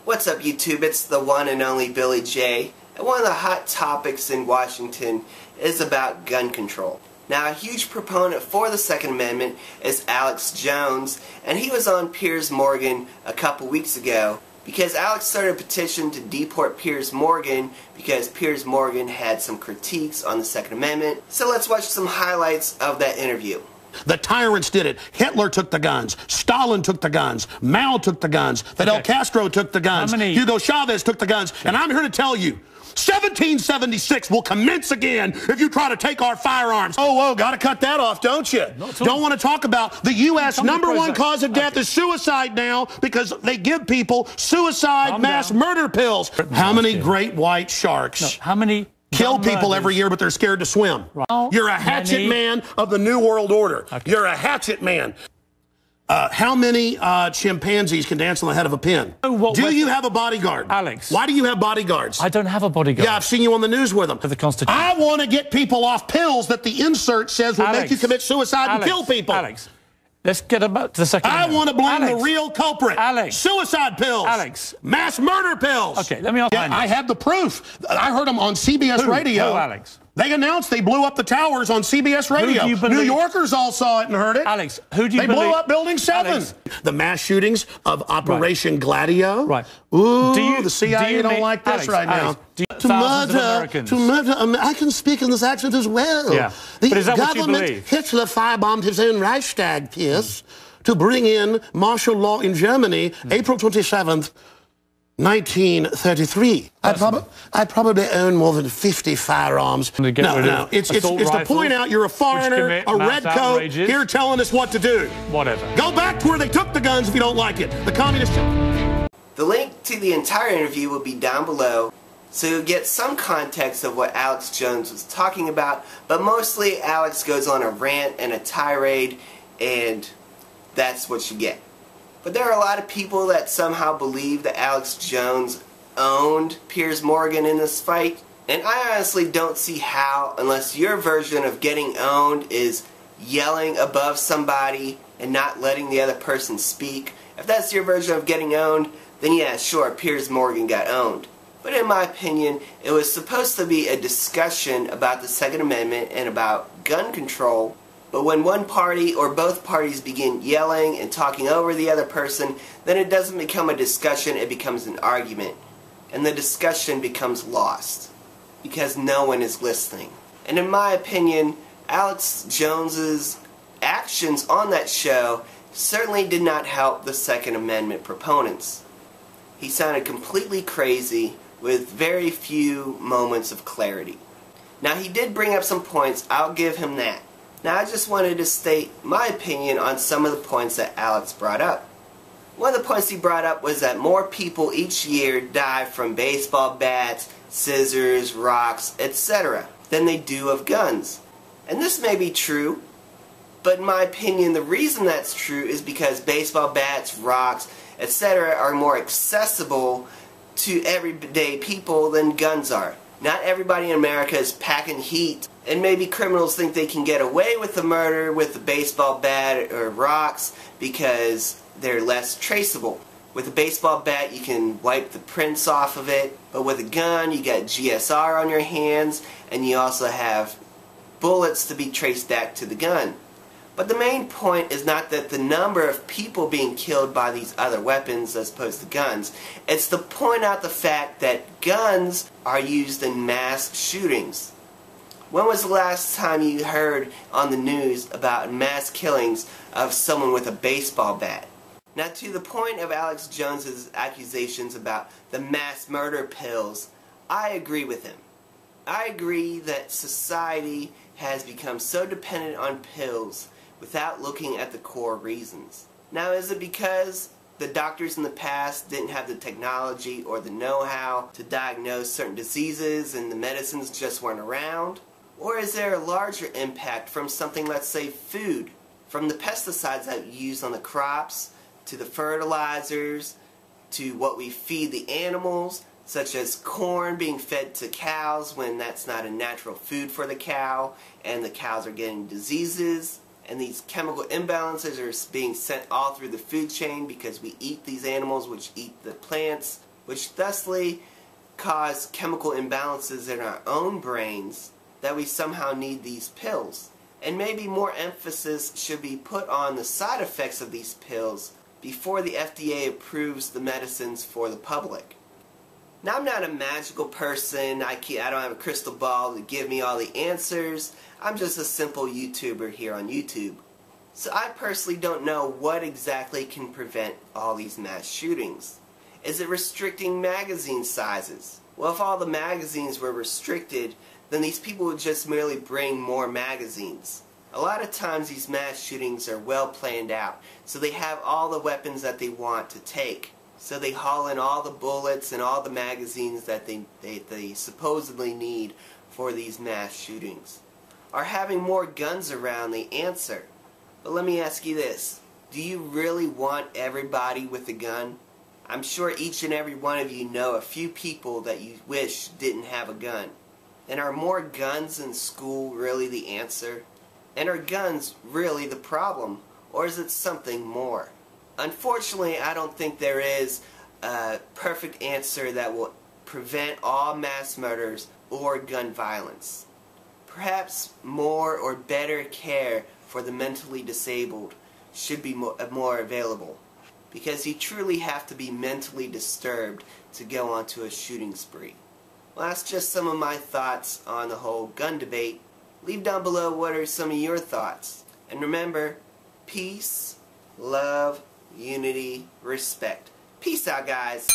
What's up, YouTube? It's the one and only Billy J. And one of the hot topics in Washington is about gun control. Now, a huge proponent for the Second Amendment is Alex Jones, and he was on Piers Morgan a couple weeks ago because Alex started a petition to deport Piers Morgan because Piers Morgan had some critiques on the Second Amendment. So let's watch some highlights of that interview. The tyrants did it. Hitler took the guns. Stalin took the guns. Mao took the guns. Fidel Castro took the guns. Hugo Chavez took the guns. And I'm here to tell you, 1776 will commence again if you try to take our firearms. Oh, gotta cut that off, don't you? Don't want to talk about the U.S. #1 cause of death is suicide now because they give people suicide mass murder pills. How many great white sharks? How many kill people every year, but they're scared to swim? You're a hatchet man of the New World Order. You're a hatchet man. How many chimpanzees can dance on the head of a pin? Do you have a bodyguard? Alex. Why do you have bodyguards? I don't have a bodyguard. Yeah, I've seen you on the news with them. The Constitution. I want to get people off pills that the insert says will make you commit suicide and kill people. Alex, let's get about to the Second Amendment. I want to blame the real culprit. Alex. Suicide pills. Alex. Mass murder pills. Okay, let me ask you. I have the proof. I heard them on CBS Radio. Who, Alex? They announced they blew up the towers on CBS Radio. Who do you believe? New Yorkers all saw it and heard it. Alex, who do you believe? believe? They blew up Building 7. Alex. The mass shootings of Operation Gladio. Right. Ooh, the CIA don't like this right now. To murder, I can speak in this accent as well. Yeah. The But is that what you government, believe? Hitler firebombed his own Reichstag, Piers, to bring in martial law in Germany, April 27th, 1933. I probably own more than 50 firearms. No, it's to point out you're a foreigner, a redcoat, here telling us what to do. Whatever. Go back to where they took the guns if you don't like it. The communist... The link to the entire interview will be down below, so you'll get some context of what Alex Jones was talking about, but mostly Alex goes on a rant and a tirade, and that's what you get. But there are a lot of people that somehow believe that Alex Jones owned Piers Morgan in this fight. And I honestly don't see how, unless your version of getting owned is yelling above somebody and not letting the other person speak. If that's your version of getting owned, then yeah, sure, Piers Morgan got owned. But in my opinion, it was supposed to be a discussion about the Second Amendment and about gun control. But when one party or both parties begin yelling and talking over the other person, then it doesn't become a discussion, it becomes an argument. And the discussion becomes lost because no one is listening. And in my opinion, Alex Jones's actions on that show certainly did not help the Second Amendment proponents. He sounded completely crazy with very few moments of clarity. Now, he did bring up some points, I'll give him that. Now, I just wanted to state my opinion on some of the points that Alex brought up. One of the points he brought up was that more people each year die from baseball bats, scissors, rocks, etc. than they do of guns. And this may be true, but in my opinion, the reason that's true is because baseball bats, rocks, etc. are more accessible to everyday people than guns are. Not everybody in America is packing heat, and maybe criminals think they can get away with the murder with a baseball bat or rocks because they're less traceable. With a baseball bat, you can wipe the prints off of it, but with a gun, you got GSR on your hands, and you also have bullets to be traced back to the gun. But the main point is not that the number of people being killed by these other weapons as opposed to guns. It's to point out the fact that guns are used in mass shootings. When was the last time you heard on the news about mass killings of someone with a baseball bat? Now, to the point of Alex Jones's accusations about the mass murder pills, I agree with him. I agree that society has become so dependent on pills without looking at the core reasons. Now, is it because the doctors in the past didn't have the technology or the know-how to diagnose certain diseases and the medicines just weren't around? Or is there a larger impact from something, let's say food, from the pesticides that we use on the crops, to the fertilizers, to what we feed the animals, such as corn being fed to cows when that's not a natural food for the cow, and the cows are getting diseases, and these chemical imbalances are being sent all through the food chain because we eat these animals which eat the plants. which thusly cause chemical imbalances in our own brains that we somehow need these pills. And maybe more emphasis should be put on the side effects of these pills before the FDA approves the medicines for the public. Now, I'm not a magical person. I don't have a crystal ball to give me all the answers. I'm just a simple YouTuber here on YouTube. So I personally don't know what exactly can prevent all these mass shootings. Is it restricting magazine sizes? Well, if all the magazines were restricted, then these people would just merely bring more magazines. A lot of times these mass shootings are well planned out, so they have all the weapons that they want to take. So they haul in all the bullets and all the magazines that they supposedly need for these mass shootings. Are having more guns around the answer? But let me ask you this. Do you really want everybody with a gun? I'm sure each and every one of you know a few people that you wish didn't have a gun. And are more guns in school really the answer? And are guns really the problem? Or is it something more? Unfortunately, I don't think there is a perfect answer that will prevent all mass murders or gun violence. Perhaps more or better care for the mentally disabled should be more available, because you truly have to be mentally disturbed to go onto a shooting spree. Well, that's just some of my thoughts on the whole gun debate. Leave down below what are some of your thoughts. And remember, peace, love, unity, respect. Peace out, guys.